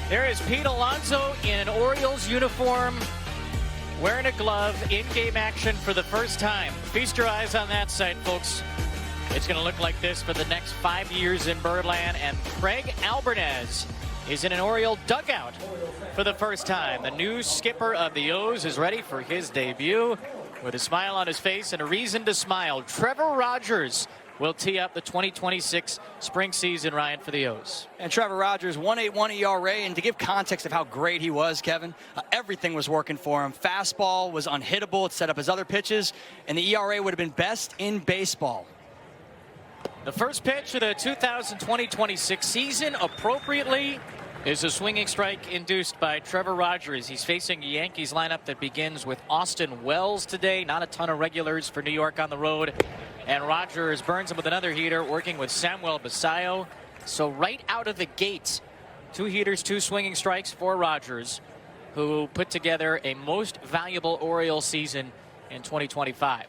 There is Pete Alonso in an Orioles uniform, wearing a glove, in-game action for the first time. Feast your eyes on that sight, folks. It's going to look like this for the next 5 years in Birdland. And Craig Albernez is in an Oriole dugout for the first time. The new skipper of the O's is ready for his debut with a smile on his face and a reason to smile. Trevor Rogers will tee up the 2026 spring season, Ryan, for the O's. And Trevor Rogers, 1.81 ERA, and to give context of how great he was, Kevin, everything was working for him. Fastball was unhittable. It set up his other pitches, and the ERA would have been best in baseball. The first pitch of the 2020-26 season, appropriately, is a swinging strike induced by Trevor Rogers. He's facing a Yankees lineup that begins with Austin Wells today. Not a ton of regulars for New York on the road. And Rogers burns him with another heater, working with Samuel Basallo. So right out of the gate, 2 heaters, 2 swinging strikes for Rogers, who put together a most valuable Oriole season in 2025.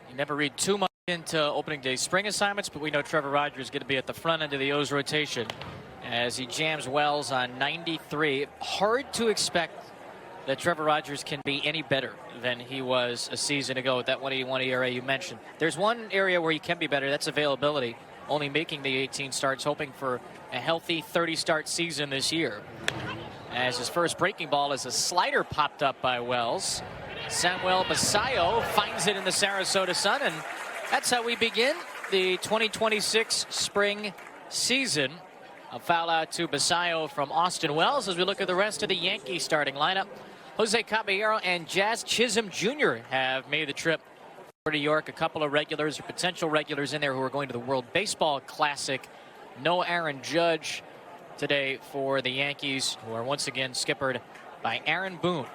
You never read too much into opening day spring assignments, but we know Trevor Rogers is going to be at the front end of the O's rotation as he jams Wells on 93. Hard to expect that Trevor Rogers can be any better than he was a season ago with that 1.81 ERA you mentioned. There's one area where he can be better, that's availability, only making the 18 starts, hoping for a healthy 30-start season this year. As his first breaking ball is a slider popped up by Wells. Samuel Basallo finds it in the Sarasota sun, and that's how we begin the 2026 spring season. A foul out to Basallo from Austin Wells as we look at the rest of the Yankees starting lineup. Jose Caballero and Jazz Chisholm Jr. have made the trip for New York. A couple of regulars or potential regulars in there who are going to the World Baseball Classic. No Aaron Judge today for the Yankees, who are once again skippered by Aaron Boone.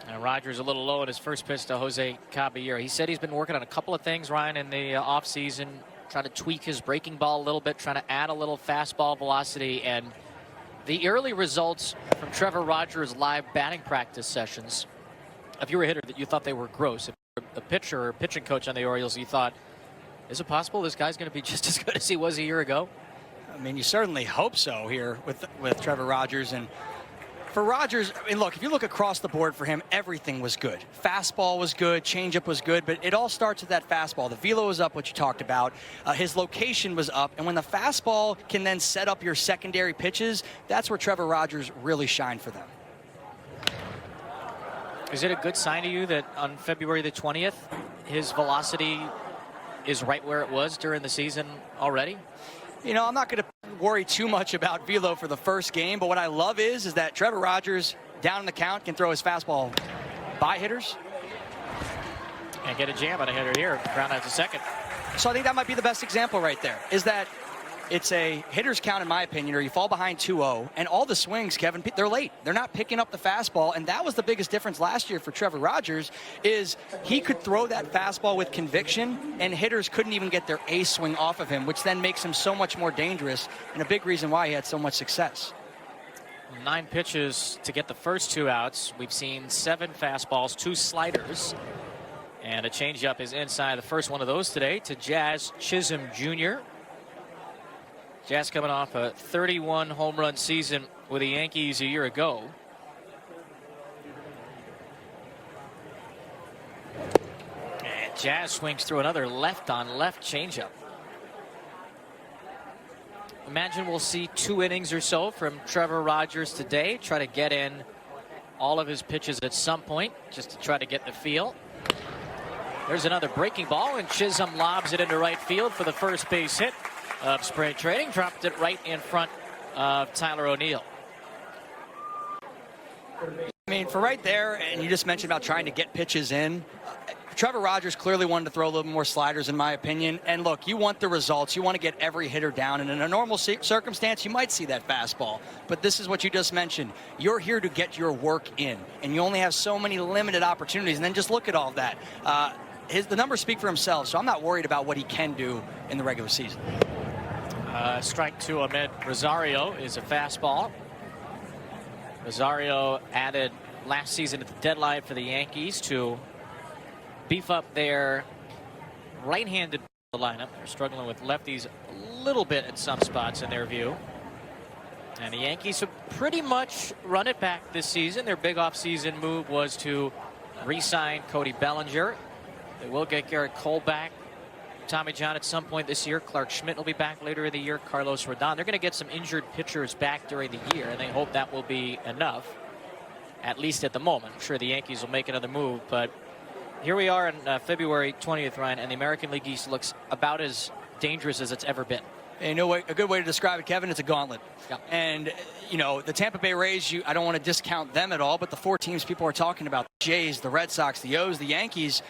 And Rogers a little low in his first pitch to Jose Caballero. He said he's been working on a couple of things, Ryan, in the offseason, trying to tweak his breaking ball a little bit, trying to add a little fastball velocity. And the early results from Trevor Rogers' live batting practice sessions, if you were a hitter that you thought they were gross, if you were a pitcher or a pitching coach on the Orioles, you thought, is it possible this guy's going to be just as good as he was a year ago? I mean, you certainly hope so here with Trevor Rogers. And for Rogers, I mean, look, if you look across the board for him, everything was good. Fastball was good, changeup was good, but it all starts with that fastball. The velo was up, what you talked about. His location was up, and when the fastball can then set up your secondary pitches, that's where Trevor Rogers really shined for them. Is it a good sign to you that on February the 20th, his velocity is right where it was during the season already? You know, I'm not going to worry too much about velo for the first game, but what I love is that Trevor Rogers, down in the count, can throw his fastball by hitters. And get a jam on a hitter here. Ground out to second. So I think that might be the best example right there, is that it's a hitter's count, in my opinion, or you fall behind 2-0, and all the swings, Kevin, they're late. They're not picking up the fastball, and that was the biggest difference last year for Trevor Rogers, is he could throw that fastball with conviction, and hitters couldn't even get their ace swing off of him, which then makes him so much more dangerous, and a big reason why he had so much success. 9 pitches to get the first 2 outs. We've seen 7 fastballs, 2 sliders, and a changeup is inside the first one of those today to Jazz Chisholm Jr. Jazz coming off a 31 home run season with the Yankees a year ago. And Jazz swings through another left-on-left changeup. Imagine we'll see 2 innings or so from Trevor Rogers today. Try to get in all of his pitches at some point just to try to get the feel. There's another breaking ball, and Chisholm lobs it into right field for the first base hit of spring training. Dropped it right in front of Tyler O'Neill. I mean, for right there, and you just mentioned about trying to get pitches in, Trevor Rogers clearly wanted to throw a little more sliders, in my opinion. And look, you want the results. You want to get every hitter down. And in a normal circumstance, you might see that fastball. But this is what you just mentioned. You're here to get your work in, and you only have so many limited opportunities. And then just look at all that. The numbers speak for themselves, so I'm not worried about what he can do in the regular season. Strike 2 Ahmed Rosario is a fastball. Rosario added last season at the deadline for the Yankees to beef up their right-handed lineup. They're struggling with lefties a little bit in some spots in their view. And the Yankees have pretty much run it back this season. Their big offseason move was to re-sign Cody Bellinger. They will get Garrett Cole back. Tommy John at some point this year. Clark Schmidt will be back later in the year. Carlos Rodon. They're going to get some injured pitchers back during the year, and they hope that will be enough, at least at the moment. I'm sure the Yankees will make another move, but here we are on February 20th, Ryan, and the American League East looks about as dangerous as it's ever been. And you know what? A good way to describe it, Kevin, it's a gauntlet. Yep. And, you know, the Tampa Bay Rays, I don't want to discount them at all, but the 4 teams people are talking about, the Jays, the Red Sox, the O's, the Yankees,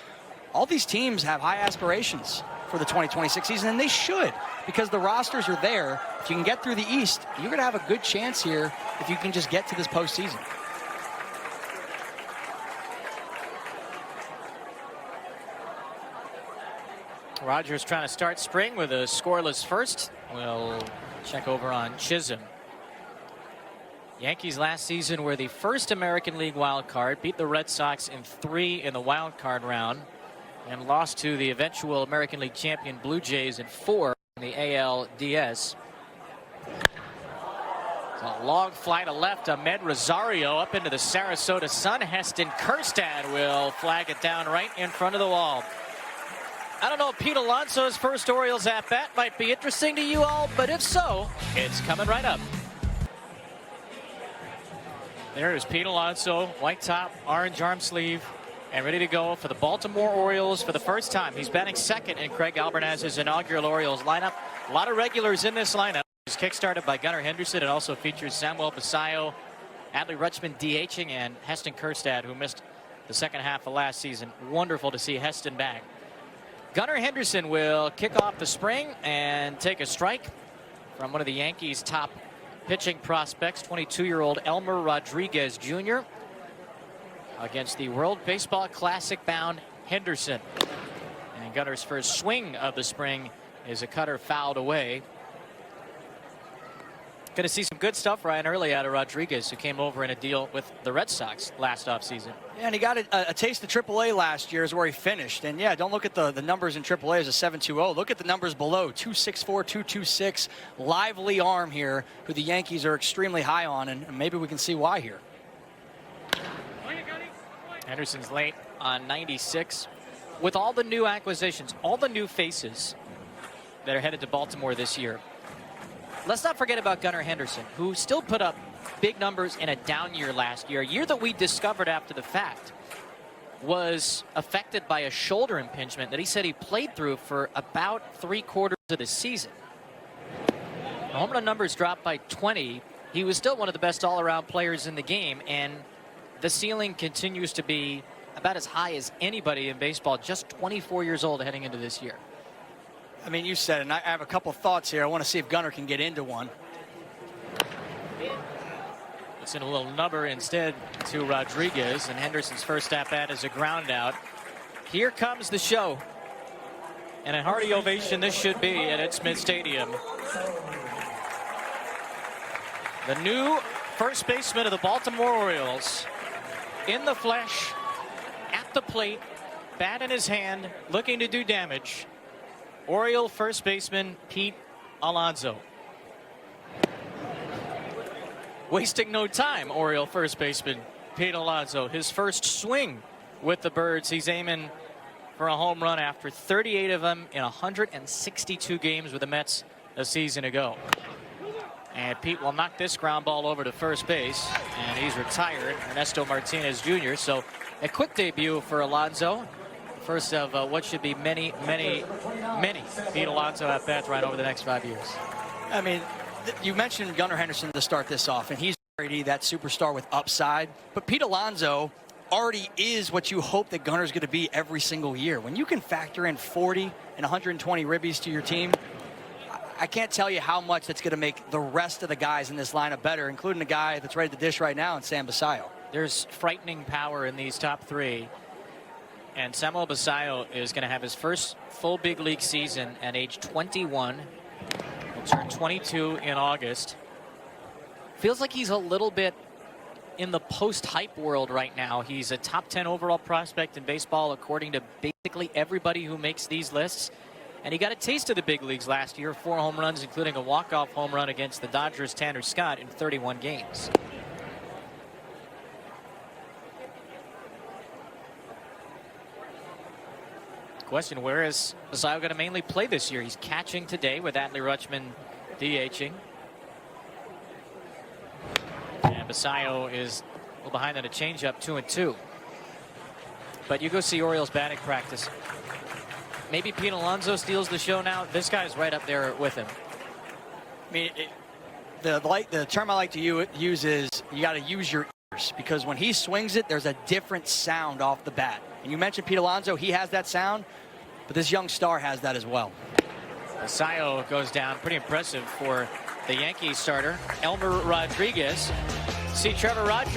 all these teams have high aspirations for the 2026 season, and they should, because the rosters are there. If you can get through the East, you're going to have a good chance here if you can just get to this postseason. Rogers trying to start spring with a scoreless first. We'll check over on Chisholm. Yankees last season were the first American League wild card, beat the Red Sox in 3 in the wild card round, and lost to the eventual American League champion Blue Jays in 4 in the ALDS. A long fly to left. Ahmed Rosario up into the Sarasota Sun. Heston Kjerstad will flag it down right in front of the wall. I don't know if Pete Alonso's first Orioles at-bat might be interesting to you all, but if so, it's coming right up. There is Pete Alonso, white top, orange arm sleeve, and ready to go for the Baltimore Orioles for the first time. He's batting second in Craig Albernaz's inaugural Orioles lineup. A lot of regulars in this lineup. It's kickstarted by Gunnar Henderson. It also features Samuel Basallo, Adley Rutschman DHing, and Heston Kjerstad, who missed the second half of last season. Wonderful to see Heston back. Gunnar Henderson will kick off the spring and take a strike from one of the Yankees' top pitching prospects, 22-year-old Elmer Rodriguez Jr., against the World Baseball Classic-bound Henderson. And Gunnar's first swing of the spring is a cutter fouled away. Going to see some good stuff, Ryan, early out of Rodriguez, who came over in a deal with the Red Sox last offseason. Yeah, and he got a taste of AAA last year is where he finished. And, yeah, don't look at the numbers in AAA as a 7.20. Look at the numbers below, 2.64, 2.26. Lively arm here, who the Yankees are extremely high on, and maybe we can see why here. Henderson's late on 96. With all the new acquisitions, all the new faces that are headed to Baltimore this year, let's not forget about Gunnar Henderson, who still put up big numbers in a down year last year. A year that we discovered after the fact was affected by a shoulder impingement that he said he played through for about 3/4 of the season. The home run numbers dropped by 20. He was still one of the best all-around players in the game, and the ceiling continues to be about as high as anybody in baseball, just 24 years old heading into this year. I mean, you said it, and I have a couple thoughts here. I want to see if Gunnar can get into one. It's in a little number instead to Rodriguez, and Henderson's first at-bat is a ground out. Here comes the show. And a hearty ovation this should be at Smith Stadium. The new first baseman of the Baltimore Orioles, in the flesh, at the plate, bat in his hand, looking to do damage. Oriole first baseman Pete Alonso. Wasting no time, Oriole first baseman Pete Alonso. His first swing with the Birds. He's aiming for a home run after 38 of them in 162 games with the Mets a season ago. And Pete will knock this ground ball over to first base, and he's retired. Ernesto Martinez Jr. So a quick debut for Alonso. First of what should be many Pete Alonso at-bats right over the next 5 years. I mean, you mentioned Gunnar Henderson to start this off, and he's already that superstar with upside. But Pete Alonso already is what you hope that Gunnar's going to be every single year. When you can factor in 40 and 120 ribbies to your team, I can't tell you how much that's going to make the rest of the guys in this lineup better, including the guy that's ready to dish right now, and Sam Basallo. There's frightening power in these top three. And Samuel Basallo is going to have his first full big league season at age 21. He'll turn 22 in August. Feels like he's a little bit in the post-hype world right now. He's a top 10 overall prospect in baseball, according to basically everybody who makes these lists. And he got a taste of the big leagues last year, 4 home runs, including a walk-off home run against the Dodgers' Tanner Scott in 31 games. Question, where is Basayo going to mainly play this year? He's catching today with Adley Rutschman DHing. And Basayo is a little behind on a changeup, 2-2. But you go see Orioles batting practice. Maybe Pete Alonso steals the show now. This guy's right up there with him. I mean, the term I like to use is you got to use your ears, because when he swings it, there's a different sound off the bat. And you mentioned Pete Alonso, he has that sound, but this young star has that as well. Basayo goes down, pretty impressive for the Yankees starter, Elmer Rodriguez. See Trevor Rogers.